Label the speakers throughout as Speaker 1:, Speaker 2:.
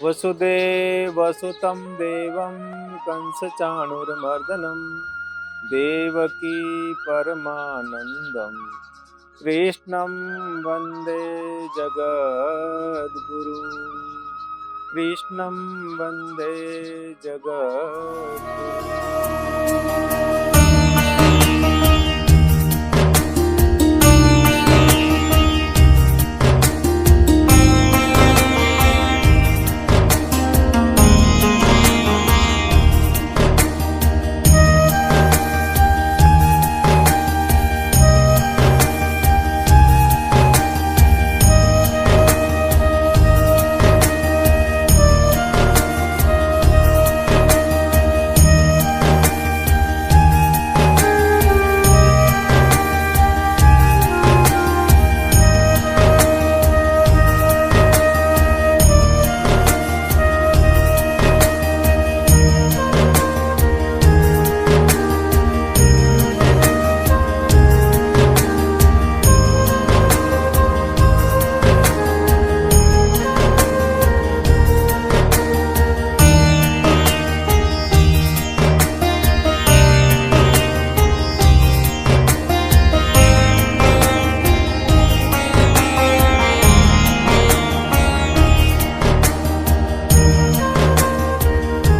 Speaker 1: वसुदेवसुतं देवं कंसचाणूरमर्दनं देवकी परमानन्दं कृष्णं वन्दे जगद्गुरुं कृष्णं वन्दे जगद्गुरुम्।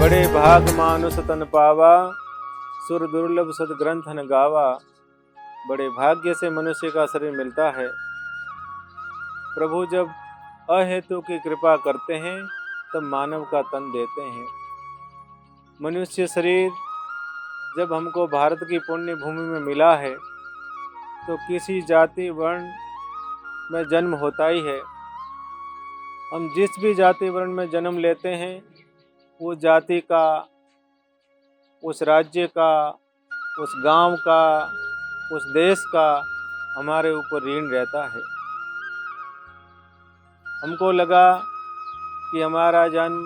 Speaker 1: बड़े भाग मानुष तन पावा, सुर दुर्लभ सदग्रंथ न गावा। बड़े भाग्य से मनुष्य का शरीर मिलता है। प्रभु जब अहेतु की कृपा करते हैं तब मानव का तन देते हैं। मनुष्य शरीर जब हमको भारत की पुण्य भूमि में मिला है तो किसी जाति वर्ण में जन्म होता ही है। हम जिस भी जाति वर्ण में जन्म लेते हैं वो जाति का, उस राज्य का, उस गांव का, उस देश का हमारे ऊपर ऋण रहता है। हमको लगा कि हमारा जन्म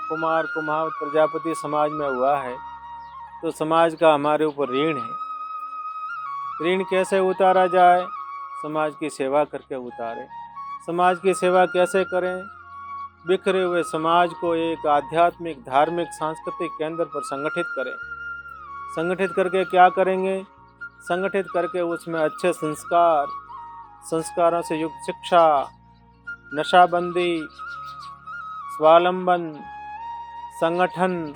Speaker 1: कुमार कुमार प्रजापति समाज में हुआ है तो समाज का हमारे ऊपर ऋण है। ऋण कैसे उतारा जाए? समाज की सेवा करके उतारें। समाज की सेवा कैसे करें? बिखरे हुए समाज को एक आध्यात्मिक, धार्मिक, सांस्कृतिक केंद्र पर संगठित करें। संगठित करके क्या करेंगे? संगठित करके उसमें अच्छे संस्कार, संस्कारों से युक्त शिक्षा, नशाबंदी, स्वावलंबन, संगठन,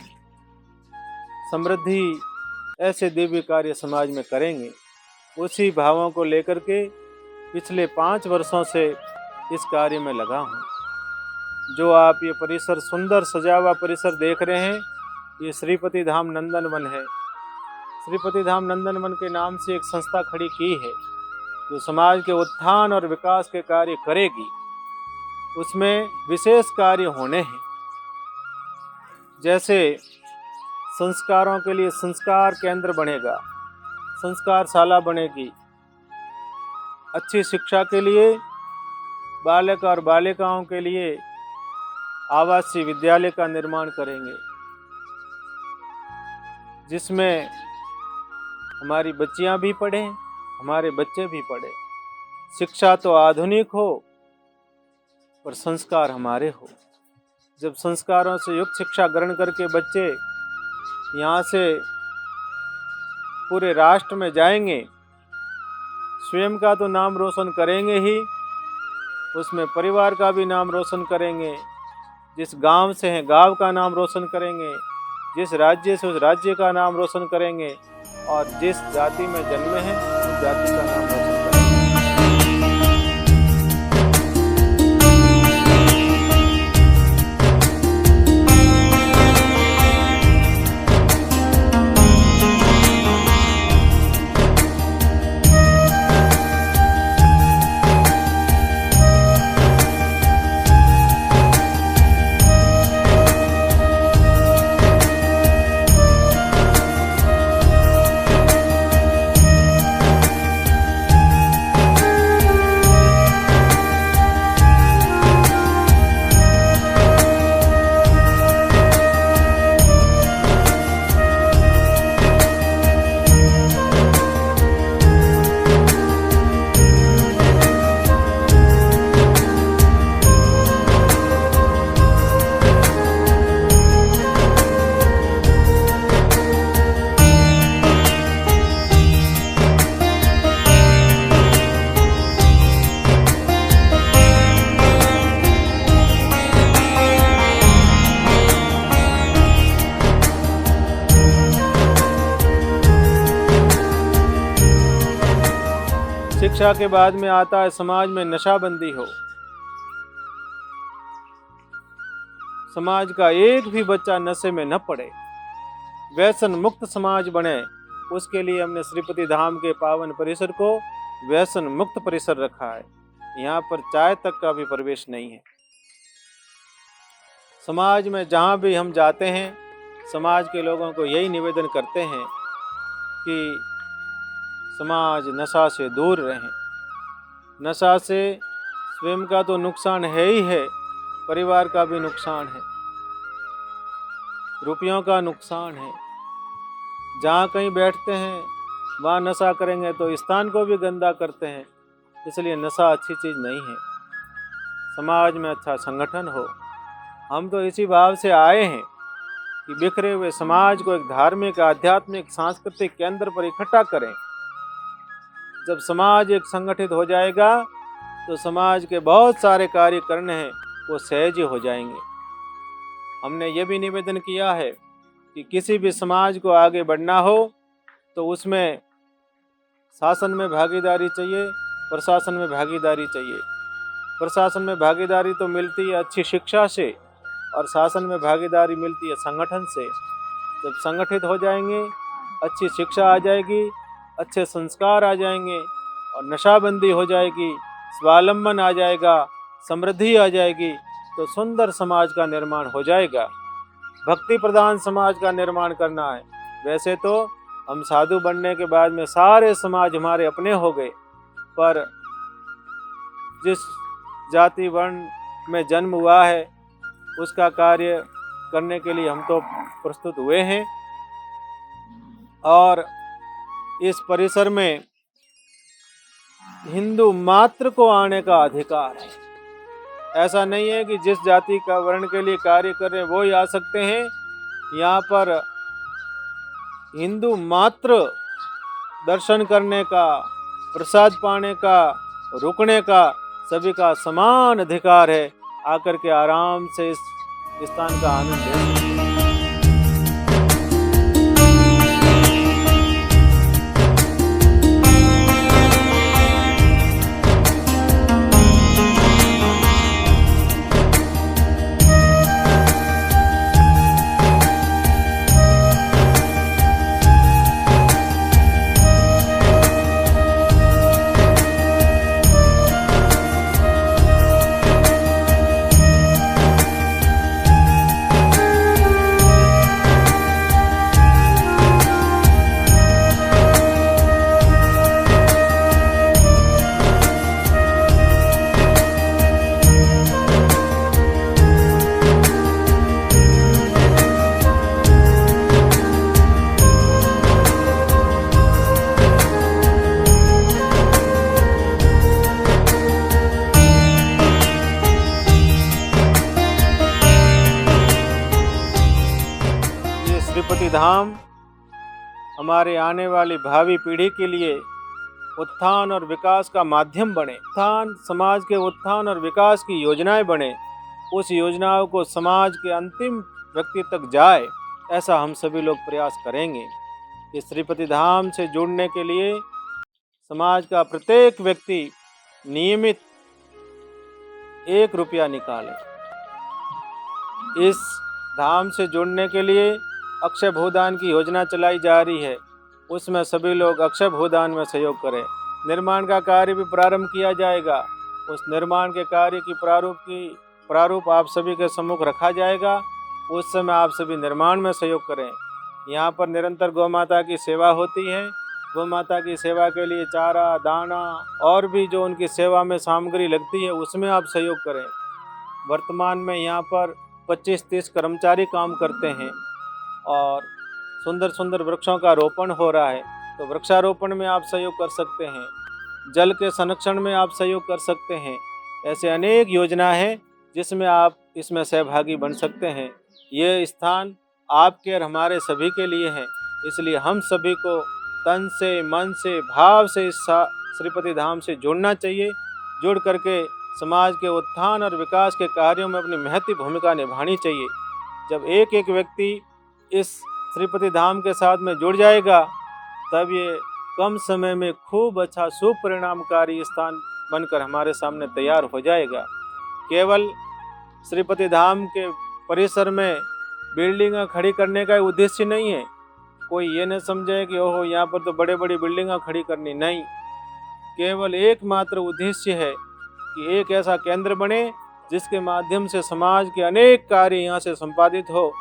Speaker 1: समृद्धि, ऐसे दिव्य कार्य समाज में करेंगे। उसी भावों को लेकर के पिछले 5 वर्षों से इस कार्य में लगा हूँ। जो आप ये परिसर, सुंदर सजा हुआ परिसर देख रहे हैं, ये श्रीपति धाम नंदन वन है। श्रीपति धाम नंदन वन के नाम से एक संस्था खड़ी की है जो समाज के उत्थान और विकास के कार्य करेगी। उसमें विशेष कार्य होने हैं, जैसे संस्कारों के लिए संस्कार केंद्र बनेगा, संस्कारशाला बनेगी। अच्छी शिक्षा के लिए बालक और बालिकाओं के लिए आवासीय विद्यालय का निर्माण करेंगे, जिसमें हमारी बच्चियां भी पढ़ें, हमारे बच्चे भी पढ़ें। शिक्षा तो आधुनिक हो पर संस्कार हमारे हो। जब संस्कारों से युक्त शिक्षा ग्रहण करके बच्चे यहाँ से पूरे राष्ट्र में जाएंगे, स्वयं का तो नाम रोशन करेंगे ही, उसमें परिवार का भी नाम रोशन करेंगे। जिस गांव से हैं गांव का नाम रोशन करेंगे, जिस राज्य से उस राज्य का नाम रोशन करेंगे, और जिस जाति में जन्मे हैं उस जाति का नाम रोशन करेंगे। शिक्षा के बाद में आता है समाज में नशाबंदी हो, समाज का एक भी बच्चा नशे में न पड़े, व्यसन मुक्त समाज बने, उसके लिए हमने श्रीपति धाम के पावन परिसर को व्यसन मुक्त परिसर रखा है। यहाँ पर चाय तक का भी प्रवेश नहीं है। समाज में जहाँ भी हम जाते हैं, समाज के लोगों को यही निवेदन करते हैं कि समाज नशा से दूर रहें। नशा से स्वयं का तो नुकसान है ही है, परिवार का भी नुकसान है, रुपयों का नुकसान है। जहाँ कहीं बैठते हैं वहाँ नशा करेंगे तो स्थान को भी गंदा करते हैं, इसलिए नशा अच्छी चीज़ नहीं है। समाज में अच्छा संगठन हो। हम तो इसी भाव से आए हैं कि बिखरे हुए समाज को एक धार्मिक, आध्यात्मिक, सांस्कृतिक केंद्र पर इकट्ठा करें। जब समाज एक संगठित हो जाएगा तो समाज के बहुत सारे कार्य करने हैं वो सहज हो जाएंगे। हमने ये भी निवेदन किया है कि किसी भी समाज को आगे बढ़ना हो तो उसमें शासन में भागीदारी चाहिए, प्रशासन में भागीदारी चाहिए। प्रशासन में भागीदारी तो मिलती है अच्छी शिक्षा से और शासन में भागीदारी मिलती है संगठन से। जब संगठित हो जाएंगे, अच्छी शिक्षा आ जाएगी, अच्छे संस्कार आ जाएंगे और नशाबंदी हो जाएगी, स्वावलंबन आ जाएगा, समृद्धि आ जाएगी, तो सुंदर समाज का निर्माण हो जाएगा। भक्ति प्रधान समाज का निर्माण करना है। वैसे तो हम साधु बनने के बाद में सारे समाज हमारे अपने हो गए, पर जिस जाति वर्ण में जन्म हुआ है उसका कार्य करने के लिए हम तो प्रस्तुत हुए हैं। और इस परिसर में हिंदू मात्र को आने का अधिकार है। ऐसा नहीं है कि जिस जाति का वर्ण के लिए कार्य कर रहे हैं वो ही आ सकते हैं। यहाँ पर हिंदू मात्र दर्शन करने का, प्रसाद पाने का, रुकने का सभी का समान अधिकार है। आकर के आराम से इस स्थान का आनंद लें। श्रीपति धाम हमारे आने वाली भावी पीढ़ी के लिए उत्थान और विकास का माध्यम बने। उत्थान, समाज के उत्थान और विकास की योजनाएं बने। उस योजनाओं को समाज के अंतिम व्यक्ति तक जाए, ऐसा हम सभी लोग प्रयास करेंगे। इस श्रीपति धाम से जुड़ने के लिए समाज का प्रत्येक व्यक्ति नियमित 1 रुपया निकाले। इस धाम से जुड़ने के लिए अक्षय भूदान की योजना चलाई जा रही है, उसमें सभी लोग अक्षय भूदान में सहयोग करें। निर्माण का कार्य भी प्रारंभ किया जाएगा। उस निर्माण के कार्य की प्रारूप आप सभी के सम्मुख रखा जाएगा। उस समय आप सभी निर्माण में सहयोग करें। यहाँ पर निरंतर गौ माता की सेवा होती है। गौ माता की सेवा के लिए चारा, दाना और भी जो उनकी सेवा में सामग्री लगती है उसमें आप सहयोग करें। वर्तमान में यहाँ पर 25-30 कर्मचारी काम करते हैं और सुंदर सुंदर वृक्षों का रोपण हो रहा है, तो वृक्षारोपण में आप सहयोग कर सकते हैं। जल के संरक्षण में आप सहयोग कर सकते हैं। ऐसे अनेक योजना है जिसमें आप इसमें सहभागी बन सकते हैं। ये स्थान आपके और हमारे सभी के लिए है, इसलिए हम सभी को तन से, मन से, भाव से इस श्रीपति धाम से जुड़ना चाहिए। जुड़ करके समाज के उत्थान और विकास के कार्यों में अपनी महती भूमिका निभानी चाहिए। जब एक एक व्यक्ति इस श्रीपति धाम के साथ में जुड़ जाएगा, तब ये कम समय में खूब अच्छा सुपरिणामकारी स्थान बनकर हमारे सामने तैयार हो जाएगा। केवल श्रीपति धाम के परिसर में बिल्डिंग खड़ी करने का उद्देश्य नहीं है। कोई ये न समझे कि ओहो यहाँ पर तो बड़े बड़ी बिल्डिंग खड़ी करनी, नहीं। केवल एकमात्र उद्देश्य है कि एक ऐसा केंद्र बने जिसके माध्यम से समाज के अनेक कार्य यहाँ से संपादित हो।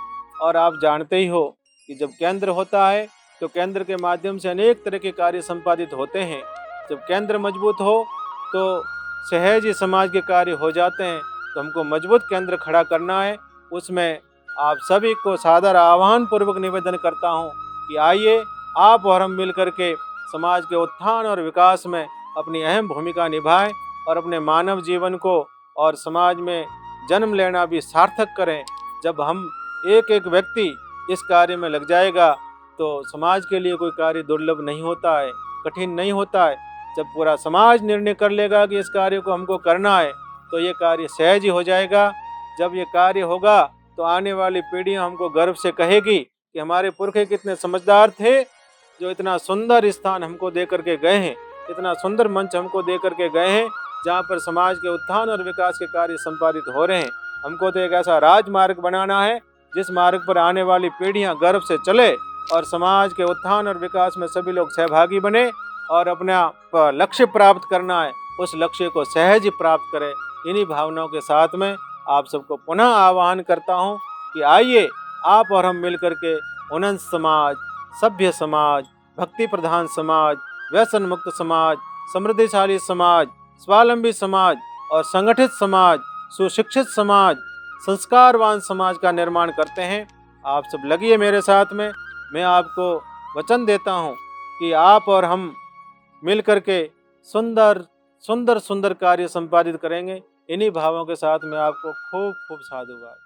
Speaker 1: और आप जानते ही हो कि जब केंद्र होता है तो केंद्र के माध्यम से अनेक तरह के कार्य संपादित होते हैं। जब केंद्र मजबूत हो तो सहज ही समाज के कार्य हो जाते हैं। तो हमको मजबूत केंद्र खड़ा करना है। उसमें आप सभी को सादर आह्वान पूर्वक निवेदन करता हूँ कि आइए आप और हम मिल करके समाज के उत्थान और विकास में अपनी अहम भूमिका निभाएं और अपने मानव जीवन को और समाज में जन्म लेना भी सार्थक करें। जब हम एक एक व्यक्ति इस कार्य में लग जाएगा तो समाज के लिए कोई कार्य दुर्लभ नहीं होता है, कठिन नहीं होता है। जब पूरा समाज निर्णय कर लेगा कि इस कार्य को हमको करना है तो ये कार्य सहज ही हो जाएगा। जब ये कार्य होगा तो आने वाली पीढ़ियां हमको गर्व से कहेगी कि हमारे पुरखे कितने समझदार थे, जो इतना सुंदर स्थान हमको दे करके गए हैं, इतना सुंदर मंच हमको दे करके गए हैं जहाँ पर समाज के उत्थान और विकास के कार्य संपादित हो रहे हैं। हमको तो एक ऐसा राजमार्ग बनाना है जिस मार्ग पर आने वाली पीढ़ियां गर्व से चले और समाज के उत्थान और विकास में सभी लोग सहभागी बने और अपना लक्ष्य प्राप्त करना है, उस लक्ष्य को सहज ही प्राप्त करें। इन्हीं भावनाओं के साथ में आप सबको पुनः आह्वान करता हूँ कि आइए आप और हम मिल करके उन्नत समाज, सभ्य समाज, भक्ति प्रधान समाज, व्यसन मुक्त समाज, समृद्धिशाली समाज, स्वावलंबी समाज और संगठित समाज, सुशिक्षित समाज, संस्कारवान समाज का निर्माण करते हैं। आप सब लगिए मेरे साथ में। मैं आपको वचन देता हूँ कि आप और हम मिल करके सुंदर सुंदर सुंदर कार्य संपादित करेंगे। इन्हीं भावों के साथ मैं आपको खूब खूब साधुवाद।